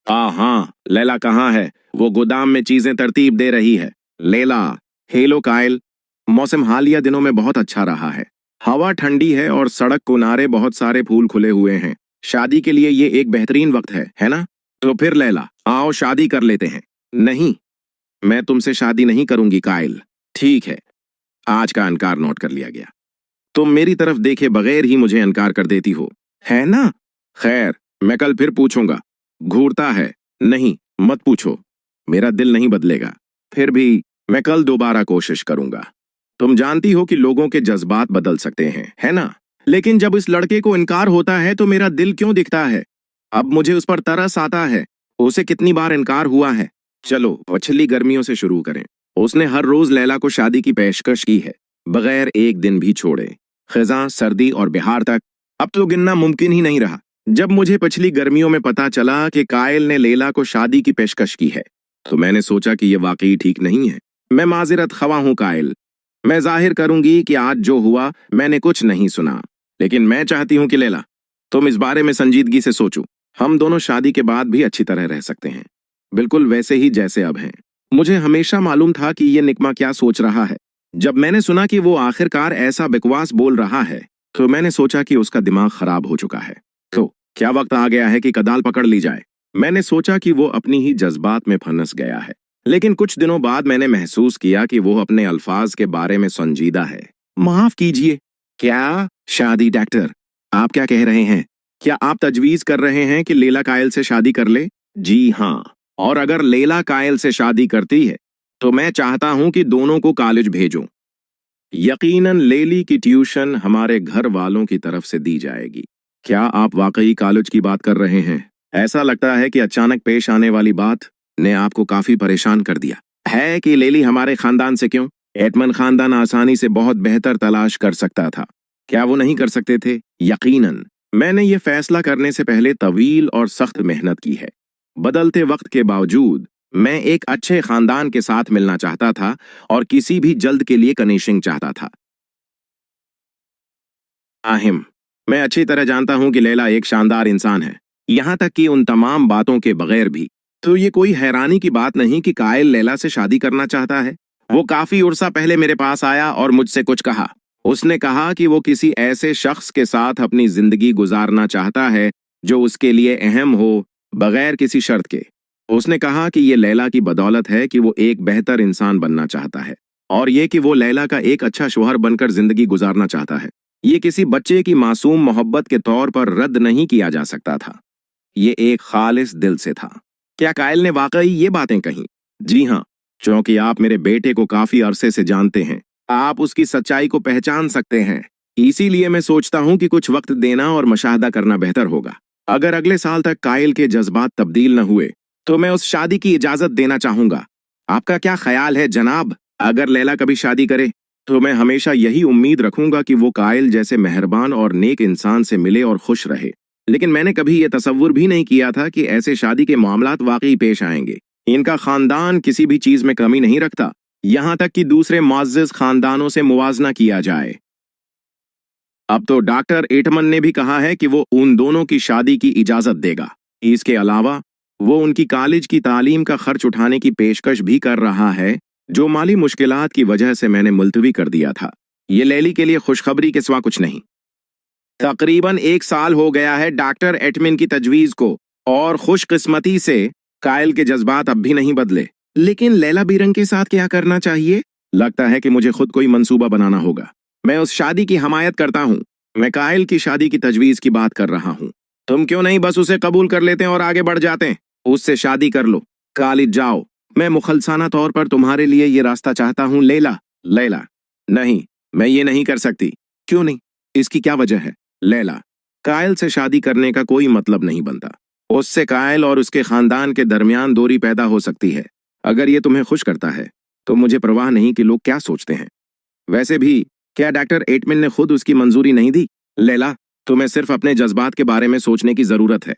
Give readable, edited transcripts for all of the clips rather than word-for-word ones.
हाँ, लैला कहाँ है? वो गोदाम में चीजें तरतीब दे रही है। लैला। हेलो कायल। मौसम हालिया दिनों में बहुत अच्छा रहा है। हवा ठंडी है और सड़क किनारे बहुत सारे फूल खुले हुए हैं। शादी के लिए ये एक बेहतरीन वक्त है ना? तो फिर लैला, आओ शादी कर लेते हैं। नहीं, मैं तुमसे शादी नहीं करूंगी कायल। ठीक है, आज का इनकार नोट कर लिया गया। तुम मेरी तरफ देखे बगैर ही मुझे इनकार कर देती हो, है ना? खैर, मैं कल फिर पूछूंगा। घूरता है? नहीं, मत पूछो, मेरा दिल नहीं बदलेगा। फिर भी मैं कल दोबारा कोशिश करूंगा। तुम जानती हो कि लोगों के जज्बात बदल सकते हैं, है ना? लेकिन जब इस लड़के को इनकार होता है तो मेरा दिल क्यों दिखता है? अब मुझे उस पर तरस आता है। उसे कितनी बार इनकार हुआ है। चलो पिछली गर्मियों से शुरू करें। उसने हर रोज लैला को शादी की पेशकश की है, बगैर एक दिन भी छोड़े। खिज़ां, सर्दी और बिहार तक। अब तो गिनना मुमकिन ही नहीं रहा। जब मुझे पिछली गर्मियों में पता चला कि कायल ने लैला को शादी की पेशकश की है, तो मैंने सोचा कि यह वाकई ठीक नहीं है। मैं माजिरत खवा हूं कायल। मैं जाहिर करूंगी कि आज जो हुआ मैंने कुछ नहीं सुना, लेकिन मैं चाहती हूं कि लैला, तुम इस बारे में संजीदगी से सोचो। हम दोनों शादी के बाद भी अच्छी तरह रह सकते हैं, बिल्कुल वैसे ही जैसे अब हैं। मुझे हमेशा मालूम था कि ये निकमा क्या सोच रहा है। जब मैंने सुना कि वो आखिरकार ऐसा बकवास बोल रहा है, तो मैंने सोचा कि उसका दिमाग खराब हो चुका है। तो क्या वक्त आ गया है कि कदाल पकड़ ली जाए? मैंने सोचा कि वो अपनी ही जज्बात में फंस गया है, लेकिन कुछ दिनों बाद मैंने महसूस किया कि वो अपने अल्फाज के बारे में संजीदा है। माफ कीजिए। क्या? शादी डॉक्टर, आप क्या कह रहे हैं? क्या आप तजवीज कर रहे हैं कि लैला कायल से शादी कर ले? जी हाँ, और अगर लैला कायल से शादी करती है तो मैं चाहता हूं कि दोनों को कॉलेज भेजो। यकीनन लेली की ट्यूशन हमारे घर वालों की तरफ से दी जाएगी। क्या आप वाकई कॉलेज की बात कर रहे हैं? ऐसा लगता है कि अचानक पेश आने वाली बात ने आपको काफी परेशान कर दिया है कि लेली हमारे खानदान से क्यों? एटमन खानदान आसानी से बहुत बेहतर तलाश कर सकता था। क्या वो नहीं कर सकते थे? यकीनन। मैंने ये फैसला करने से पहले तवील और सख्त मेहनत की है। बदलते वक्त के बावजूद मैं एक अच्छे खानदान के साथ मिलना चाहता था और किसी भी जल्द के लिए कनेक्शन चाहता था। आहिम, मैं अच्छी तरह जानता हूं कि लैला एक शानदार इंसान है, यहां तक कि उन तमाम बातों के बगैर भी। तो ये कोई हैरानी की बात नहीं कि कायल लैला से शादी करना चाहता है। वो काफी उर्सा पहले मेरे पास आया और मुझसे कुछ कहा। उसने कहा कि वो किसी ऐसे शख्स के साथ अपनी जिंदगी गुजारना चाहता है जो उसके लिए अहम हो, बगैर किसी शर्त के। उसने कहा कि ये लैला की बदौलत है कि वो एक बेहतर इंसान बनना चाहता है, और ये कि वो लैला का एक अच्छा शौहर बनकर जिंदगी गुजारना चाहता है। ये किसी बच्चे की मासूम मोहब्बत के तौर पर रद्द नहीं किया जा सकता था। ये एक खालिस दिल से था। क्या कायल ने वाकई ये बातें कहीं? जी हाँ, क्योंकि आप मेरे बेटे को काफी अरसे से जानते हैं, आप उसकी सच्चाई को पहचान सकते हैं। इसीलिए मैं सोचता हूँ कि कुछ वक्त देना और मशाहदा करना बेहतर होगा। अगर अगले साल तक कायल के जज्बात तब्दील न हुए तो मैं उस शादी की इजाजत देना चाहूंगा। आपका क्या ख्याल है जनाब? अगर लैला कभी शादी करे तो मैं हमेशा यही उम्मीद रखूंगा कि वो कायल जैसे मेहरबान और नेक इंसान से मिले और खुश रहे। लेकिन मैंने कभी ये तसव्वुर भी नहीं किया था कि ऐसे शादी के मामलात वाकई पेश आएंगे। इनका खानदान किसी भी चीज में कमी नहीं रखता, यहां तक कि दूसरे मुअज़्ज़ज़ खानदानों से मुवाजना किया जाए। अब तो डॉक्टर एटमन ने भी कहा है कि वो उन दोनों की शादी की इजाजत देगा। इसके अलावा वो उनकी कॉलेज की तालीम का खर्च उठाने की पेशकश भी कर रहा है, जो माली मुश्किलात की वजह से मैंने मुलतवी कर दिया था। ये लैली के लिए खुशखबरी के सिवा कुछ नहीं। तकरीबन 1 साल हो गया है डॉक्टर एटमिन की तजवीज को, और खुशकिस्मती से कायल के जज्बात अब भी नहीं बदले। लेकिन लैला बीरंग के साथ क्या करना चाहिए? लगता है कि मुझे खुद कोई मंसूबा बनाना होगा। मैं उस शादी की हमायत करता हूँ। मैं कायल की शादी की तजवीज की बात कर रहा हूँ। तुम क्यों नहीं बस उसे कबूल कर लेते हैं और आगे बढ़ जाते हैं? उससे शादी कर लो, कॉलेज जाओ। मैं मुखलसाना तौर पर तुम्हारे लिए ये रास्ता चाहता हूँ लैला। लैला, नहीं, मैं ये नहीं कर सकती। क्यों नहीं? इसकी क्या वजह है? लैला, कायल से शादी करने का कोई मतलब नहीं बनता। उससे कायल और उसके खानदान के दरमियान दूरी पैदा हो सकती है। अगर ये तुम्हें खुश करता है तो मुझे परवाह नहीं कि लोग क्या सोचते हैं। वैसे भी क्या डॉक्टर एटमिन ने खुद उसकी मंजूरी नहीं दी? लैला, तुम्हें सिर्फ अपने जज्बात के बारे में सोचने की जरूरत है।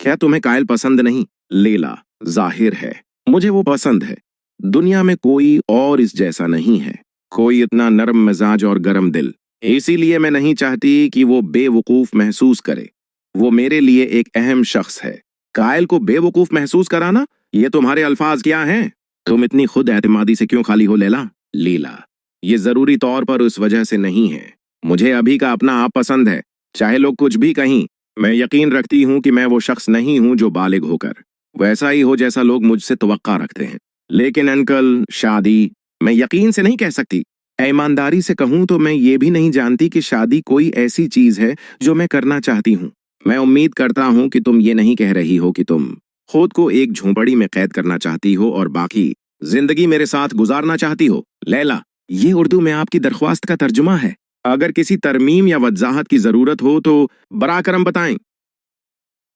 क्या तुम्हें कायल पसंद नहीं? लैला, जाहिर है मुझे वो पसंद है। दुनिया में कोई और इस जैसा नहीं है, कोई इतना नरम मिजाज और गरम दिल। इसीलिए मैं नहीं चाहती कि वो बेवकूफ महसूस करे। वो मेरे लिए एक अहम शख्स है। कायल को बेवकूफ महसूस कराना, ये तुम्हारे अल्फाज क्या हैं? तुम इतनी खुद एतमादी से क्यों खाली हो लैला? लीला, ये जरूरी तौर पर उस वजह से नहीं है। मुझे अभी का अपना आप पसंद है, चाहे लोग कुछ भी कहीं। मैं यकीन रखती हूँ कि मैं वो शख्स नहीं हूँ जो बालिग होकर वैसा ही हो जैसा लोग मुझसे तवक्का रखते हैं। लेकिन अंकल, शादी मैं यकीन से नहीं कह सकती। ईमानदारी से कहूँ तो मैं ये भी नहीं जानती कि शादी कोई ऐसी चीज है जो मैं करना चाहती हूँ। मैं उम्मीद करता हूँ कि तुम ये नहीं कह रही हो कि तुम खुद को एक झोंपड़ी में कैद करना चाहती हो और बाकी जिंदगी मेरे साथ गुजारना चाहती हो। लैला, ये उर्दू में आपकी दरख्वास्त का तर्जुमा है। अगर किसी तरमीम या वजाहत की जरूरत हो तो बराकरम बताएं।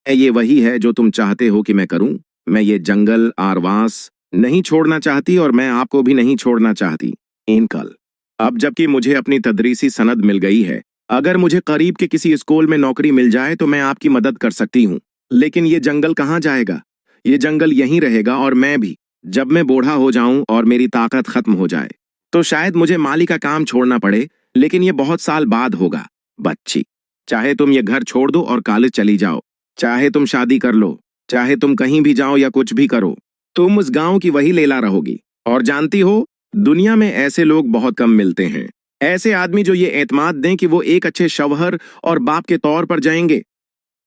ये वही है जो तुम चाहते हो कि मैं करूं। मैं ये जंगल आरवास नहीं छोड़ना चाहती और मैं आपको भी नहीं छोड़ना चाहती। इनकल, अब जबकि मुझे अपनी तदरीसी सनद मिल गई है, अगर मुझे करीब के किसी स्कूल में नौकरी मिल जाए तो मैं आपकी मदद कर सकती हूँ। लेकिन ये जंगल कहाँ जाएगा? ये जंगल यहीं रहेगा और मैं भी। जब मैं बूढ़ा हो जाऊं और मेरी ताकत खत्म हो जाए तो शायद मुझे माली का काम छोड़ना पड़े, लेकिन ये बहुत साल बाद होगा। बच्ची, चाहे तुम ये घर छोड़ दो और कॉलेज चली जाओ, चाहे तुम शादी कर लो, चाहे तुम कहीं भी जाओ या कुछ भी करो, तुम उस गांव की वही लैला रहोगी। और जानती हो, दुनिया में ऐसे लोग बहुत कम मिलते हैं, ऐसे आदमी जो ये एतमाद दें कि वो एक अच्छे शौहर और बाप के तौर पर जाएंगे।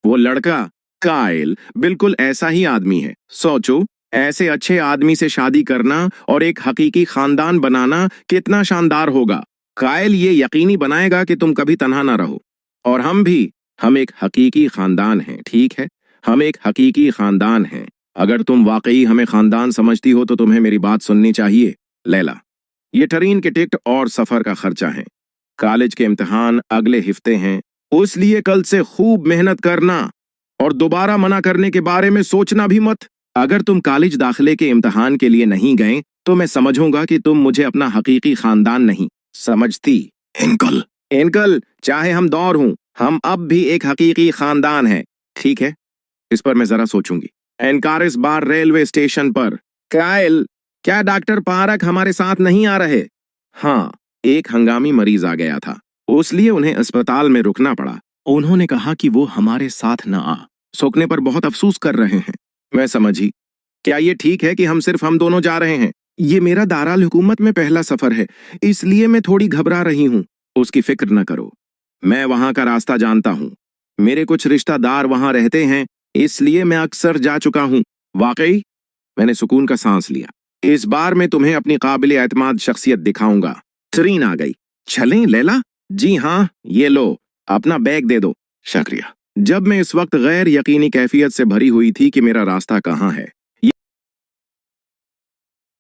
वो लड़का कायल बिल्कुल ऐसा ही आदमी है। सोचो, ऐसे अच्छे आदमी से शादी करना और एक हकीकी खानदान बनाना कितना शानदार होगा। कायल ये यकीनी बनाएगा कि तुम कभी तन्हा ना रहो। और हम भी, हम एक हकीकी खानदान हैं, ठीक है? हम एक हकीकी खानदान हैं। अगर तुम वाकई हमें खानदान समझती हो तो तुम्हें मेरी बात सुननी चाहिए। लैला, ये ट्रेन के टिकट और सफर का खर्चा है। कॉलेज के इम्तिहान अगले हफ्ते हैं, इसलिए कल से खूब मेहनत करना और दोबारा मना करने के बारे में सोचना भी मत। अगर तुम कॉलेज दाखिले के इम्तिहान के लिए नहीं गए तो मैं समझूंगा कि तुम मुझे अपना हकीकी खानदान नहीं समझती। अंकल, अंकल, चाहे हम दौर हूं, हम अब भी एक हकीकी खानदान हैं, ठीक है? इस पर मैं जरा सोचूंगी। एनकारिस बार रेलवे स्टेशन पर। कायल, क्या डॉक्टर पारक हमारे साथ नहीं आ रहे? हाँ, एक हंगामी मरीज आ गया था, इसलिए उन्हें अस्पताल में रुकना पड़ा। उन्होंने कहा कि वो हमारे साथ न आ सकने पर बहुत अफसोस कर रहे हैं। मैं समझी। क्या ये ठीक है कि हम दोनों जा रहे हैं? ये मेरा दाराल हुकूमत में पहला सफर है, इसलिए मैं थोड़ी घबरा रही हूँ। उसकी फिक्र न करो, मैं वहां का रास्ता जानता हूँ। मेरे कुछ रिश्तेदार वहां रहते हैं, इसलिए मैं अक्सर जा चुका हूँ। वाकई? मैंने सुकून का सांस लिया। इस बार मैं तुम्हें अपनी काबिल एतमाद शख्सियत दिखाऊंगा। तरीन आ गई। चलें लैला? जी हाँ, ये लो, अपना बैग दे दो। शुक्रिया। जब मैं इस वक्त गैर यकीनी कैफियत से भरी हुई थी कि मेरा रास्ता कहाँ है,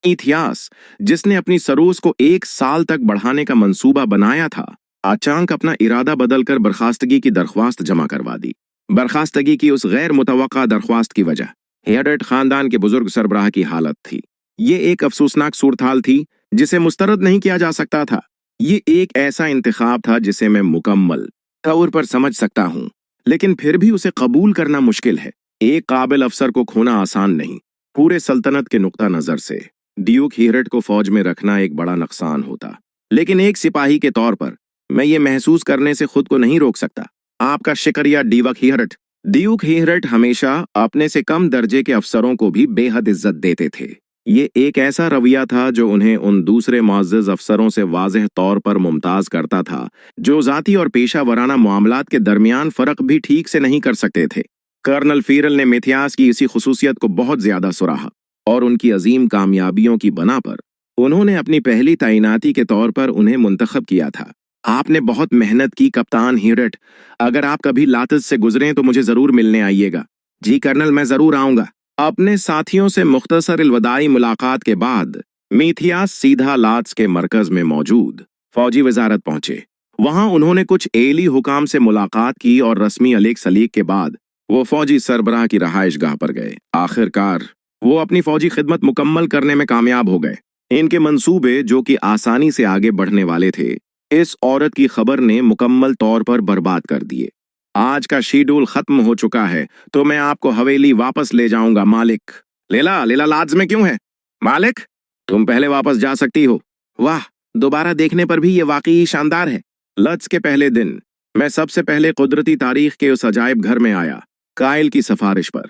इतिहास जिसने अपनी सरोस को 1 साल तक बढ़ाने का मंसूबा बनाया था, अचानक अपना इरादा बदलकर बर्खास्तगी की दरख्वास्त जमा करवा दी। बर्खास्तगी की उस गैर मुतवक्का दरख्वास्त की वजह हेयरट खानदान के बुजुर्ग सरबराह की हालत थी। ये एक अफसोसनाक सूरत थी जिसे मुस्तरद नहीं किया जा सकता था। ये एक ऐसा इंतखाब था जिसे मैं मुकम्मल तौर पर समझ सकता हूँ, लेकिन फिर भी उसे कबूल करना मुश्किल है। एक काबिल अफसर को खोना आसान नहीं। पूरे सल्तनत के नुक्ता नजर से ड्यूक हीरट को फौज में रखना एक बड़ा नुकसान होता, लेकिन एक सिपाही के तौर पर मैं ये महसूस करने से खुद को नहीं रोक सकता। आपका शुक्रिया ड्यूक हीरट। ड्यूक हीरट हमेशा अपने से कम दर्जे के अफसरों को भी बेहद इज्जत देते थे। ये एक ऐसा रवैया था जो उन्हें उन दूसरे मुअज़्ज़ज़ अफसरों से वाज़ेह तौर पर मुमताज करता था, जो जाती और पेशा वराना मामलात के दरमियान फर्क भी ठीक से नहीं कर सकते थे। कर्नल फीरल ने मिथियास की इसी खुसूसियत को बहुत ज्यादा सराहा और उनकी अजीम कामयाबियों की बना पर उन्होंने अपनी पहली तैनाती के तौर पर उन्हें मुंतखब किया था। आपने बहुत मेहनत की कप्तान हीरट। अगर आप कभी लातज से गुजरें तो मुझे जरूर मिलने आइएगा। जी कर्नल, मैं जरूर आऊंगा। अपने साथियों से मुख्तसर इल्वदाई मुलाकात के बाद मिथियास सीधा लात्स के मरकज में मौजूद फौजी वजारत पहुंचे। वहां उन्होंने कुछ एली हुकाम से मुलाकात की और रस्मी अलीक सलीक के बाद वो फौजी सरबराह की रहाइशगाह पर गए। आखिरकार वो अपनी फौजी खिदमत मुकम्मल करने में कामयाब हो गए। इनके मंसूबे जो कि आसानी से आगे बढ़ने वाले थे, इस औरत की खबर ने मुकम्मल तौर पर बर्बाद कर दिए। आज का शेड्यूल खत्म हो चुका है तो मैं आपको हवेली वापस ले जाऊंगा मालिक। लेला, लेला लाज में क्यों है? मालिक, तुम पहले वापस जा सकती हो। वाह, दोबारा देखने पर भी ये वाकई शानदार है। लद्स के पहले दिन मैं सबसे पहले कुदरती तारीख के उस अजायब घर में आया, कायल की सिफारिश पर।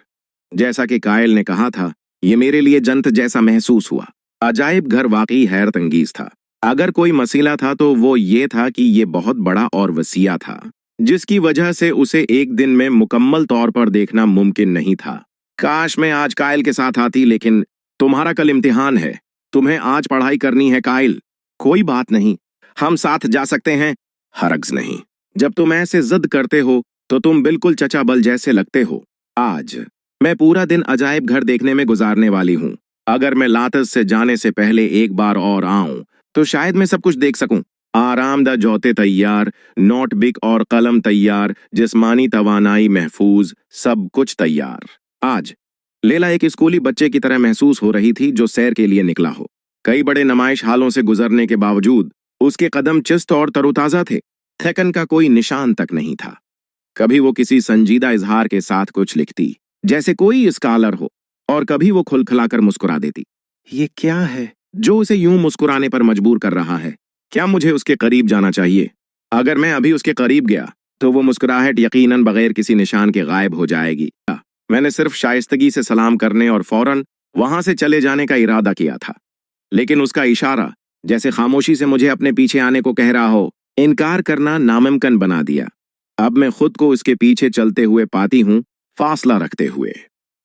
जैसा कि कायल ने कहा था, ये मेरे लिए जन्नत जैसा महसूस हुआ। अजायब घर वाकई हैरत अंगेज था। अगर कोई मसला था तो वो ये था कि ये बहुत बड़ा और वसीया था, जिसकी वजह से उसे एक दिन में मुकम्मल तौर पर देखना मुमकिन नहीं था। काश मैं आज कायल के साथ आती, लेकिन तुम्हारा कल इम्तिहान है। तुम्हें आज पढ़ाई करनी है कायल। कोई बात नहीं, हम साथ जा सकते हैं। हरगिज़ नहीं। जब तुम ऐसे जिद करते हो तो तुम बिल्कुल चचा बल जैसे लगते हो। आज मैं पूरा दिन अजायब घर देखने में गुजारने वाली हूँ। अगर मैं लातस से जाने से पहले एक बार और आऊं तो शायद मैं सब कुछ देख सकूं। आरामदा जौते तैयार, नोटबुक और कलम तैयार, जिस्मानी तवानाई महफूज, सब कुछ तैयार। आज लैला एक स्कूली बच्चे की तरह महसूस हो रही थी जो सैर के लिए निकला हो। कई बड़े नुमाइश हालों से गुजरने के बावजूद उसके कदम चुस्त और तरोताजा थे। थकन का कोई निशान तक नहीं था। कभी वो किसी संजीदा इजहार के साथ कुछ लिखती, जैसे कोई स्कॉलर हो, और कभी वो खुलखलाकर मुस्कुरा देती। ये क्या है जो उसे यूं मुस्कुराने पर मजबूर कर रहा है? क्या मुझे उसके करीब जाना चाहिए? अगर मैं अभी उसके करीब गया तो वो मुस्कुराहट यकीनन बगैर किसी निशान के गायब हो जाएगी। मैंने सिर्फ शाइस्तगी से सलाम करने और फौरन वहां से चले जाने का इरादा किया था, लेकिन उसका इशारा जैसे खामोशी से मुझे अपने पीछे आने को कह रहा हो, इनकार करना नामुमकिन बना दिया। अब मैं खुद को उसके पीछे चलते हुए पाती हूँ, फासला रखते हुए।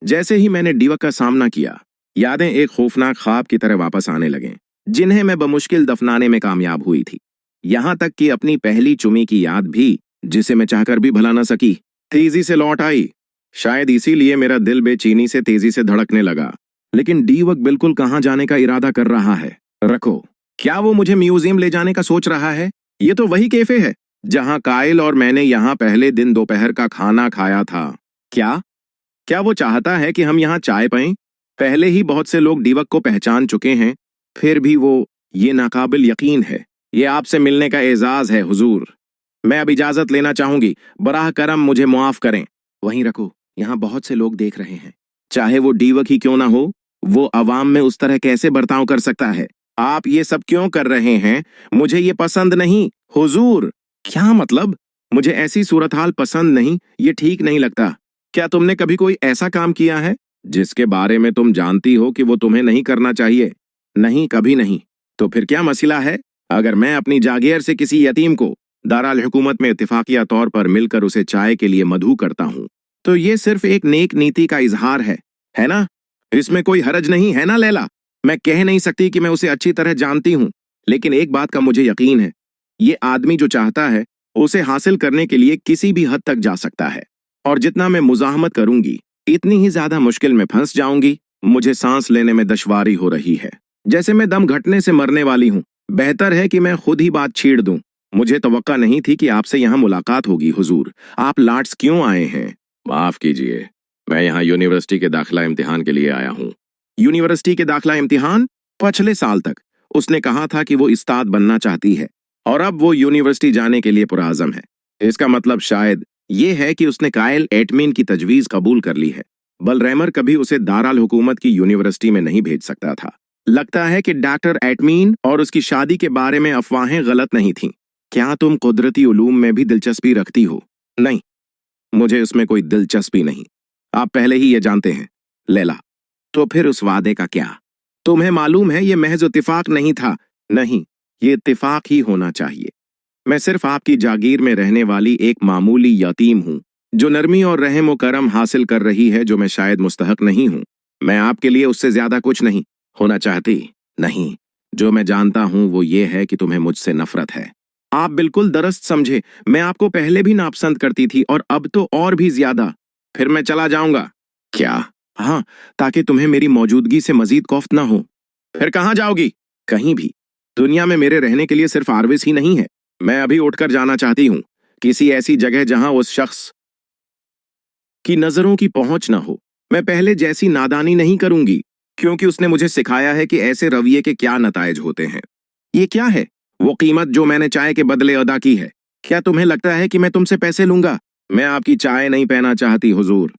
जैसे ही मैंने डीवक का सामना किया, यादें एक खौफनाक ख्वाब की तरह वापस आने लगें, जिन्हें मैं बमुश्किल दफनाने में कामयाब हुई थी। यहां तक कि अपनी पहली चुमी की याद भी, जिसे मैं चाहकर भी भुला न सकी, तेजी से लौट आई। शायद इसीलिए मेरा दिल बेचैनी से तेजी से धड़कने लगा। लेकिन डीवक बिल्कुल कहाँ जाने का इरादा कर रहा है? रखो, क्या वो मुझे म्यूजियम ले जाने का सोच रहा है? ये तो वही कैफे है जहां कायल और मैंने यहाँ पहले दिन दोपहर का खाना खाया था। क्या वो चाहता है कि हम यहाँ चाय पाएं? पहले ही बहुत से लोग डीवक को पहचान चुके हैं, फिर भी वो, ये नाकाबिल यकीन है। ये आपसे मिलने का एजाज है हुजूर। मैं अब इजाजत लेना चाहूंगी, बराह करम मुझे मुआफ करें। वहीं रखो, यहाँ बहुत से लोग देख रहे हैं। चाहे वो डीवक ही क्यों ना हो, वो अवाम में उस तरह कैसे बर्ताव कर सकता है? आप ये सब क्यों कर रहे हैं? मुझे ये पसंद नहीं हुजूर। क्या मतलब? मुझे ऐसी सूरत हाल पसंद नहीं, ये ठीक नहीं लगता। क्या तुमने कभी कोई ऐसा काम किया है जिसके बारे में तुम जानती हो कि वो तुम्हें नहीं करना चाहिए? नहीं, कभी नहीं। तो फिर क्या मसला है? अगर मैं अपनी जागीर से किसी यतीम को दाराल हुकूमत में इत्तेफाकिया तौर पर मिलकर उसे चाय के लिए मदऊ करता हूँ, तो ये सिर्फ एक नेक नीति का इजहार है ना? इसमें कोई हरज नहीं है ना लैला? मैं कह नहीं सकती कि मैं उसे अच्छी तरह जानती हूँ, लेकिन एक बात का मुझे यकीन है, ये आदमी जो चाहता है उसे हासिल करने के लिए किसी भी हद तक जा सकता है। और जितना मैं मुजाहमत करूंगी, इतनी ही ज्यादा मुश्किल में फंस जाऊंगी। मुझे सांस लेने में दुश्वारी हो रही है, जैसे मैं दम घटने से मरने वाली हूँ। बेहतर है कि मैं खुद ही बात छेड़ दूं। मुझे तवक्का नहीं थी कि आपसे यहाँ मुलाकात होगी हुजूर। आप लाट्स क्यों आए हैं? माफ कीजिए, मैं यहाँ यूनिवर्सिटी के दाखिला इम्तिहान के लिए आया हूँ। यूनिवर्सिटी के दाखिला इम्तिहान? पिछले साल तक उसने कहा था कि वो उस्ताद बनना चाहती है, और अब वो यूनिवर्सिटी जाने के लिए पुरआज़म है। इसका मतलब शायद ये है कि उसने कायल एटमीन की तजवीज कबूल कर ली है। बलरैमर कभी उसे दाराल हुकूमत की यूनिवर्सिटी में नहीं भेज सकता था। लगता है कि डॉक्टर एटमीन और उसकी शादी के बारे में अफवाहें गलत नहीं थीं। क्या तुम कुदरती उलूम में भी दिलचस्पी रखती हो? नहीं, मुझे उसमें कोई दिलचस्पी नहीं। आप पहले ही ये जानते हैं लैला। तो फिर उस वादे का क्या? तुम्हें मालूम है ये महज इत्तिफाक नहीं था। नहीं, ये इत्तिफाक ही होना चाहिए। मैं सिर्फ आपकी जागीर में रहने वाली एक मामूली यतीम हूँ, जो नरमी और रहम व करम हासिल कर रही है, जो मैं शायद मुस्तहक नहीं हूँ। मैं आपके लिए उससे ज्यादा कुछ नहीं होना चाहती। नहीं, जो मैं जानता हूँ वो ये है कि तुम्हें मुझसे नफरत है। आप बिल्कुल दरस्त समझे, मैं आपको पहले भी नापसंद करती थी और अब तो और भी ज्यादा। फिर मैं चला जाऊंगा। क्या? हाँ, ताकि तुम्हें मेरी मौजूदगी से मजीद खौफ ना हो। फिर कहाँ जाओगी? कहीं भी। दुनिया में मेरे रहने के लिए सिर्फ आरविस ही नहीं है। मैं अभी उठकर जाना चाहती हूँ, किसी ऐसी जगह जहां उस शख्स की नजरों की पहुंच ना हो। मैं पहले जैसी नादानी नहीं करूंगी, क्योंकि उसने मुझे सिखाया है कि ऐसे रवैये के क्या नताइज होते हैं। ये क्या है वो कीमत जो मैंने चाय के बदले अदा की है? क्या तुम्हें लगता है कि मैं तुमसे पैसे लूंगा? मैं आपकी चाय नहीं पीना चाहती हुजूर।